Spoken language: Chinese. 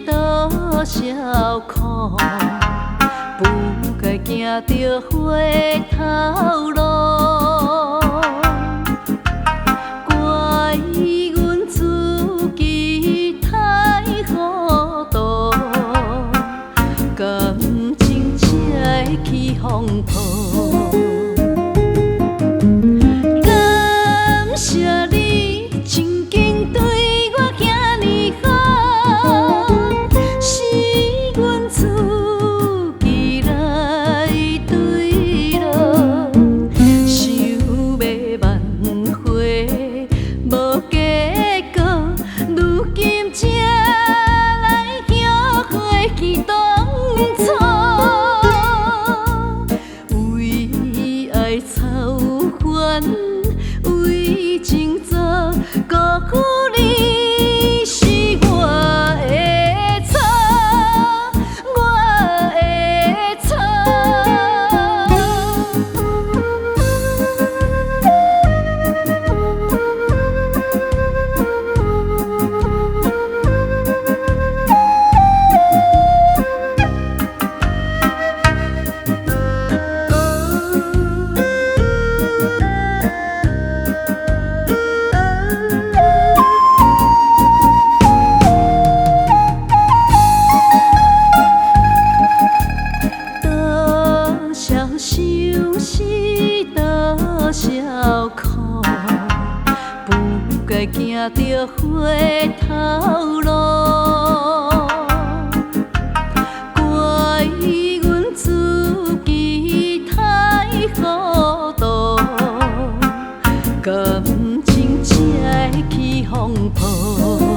多少苦，不该行着回头路。怪阮自己太糊涂，感情才会起风波。感谢你曾经对我遐尼好，是阮自己来对路，想要挽回无结果，如今才来后悔起当初，为爱操烦。为情做辜负你，是我的错，我的错。伤是多少苦，不该行着回头路。怪阮自己太糊涂，感情才会起风波。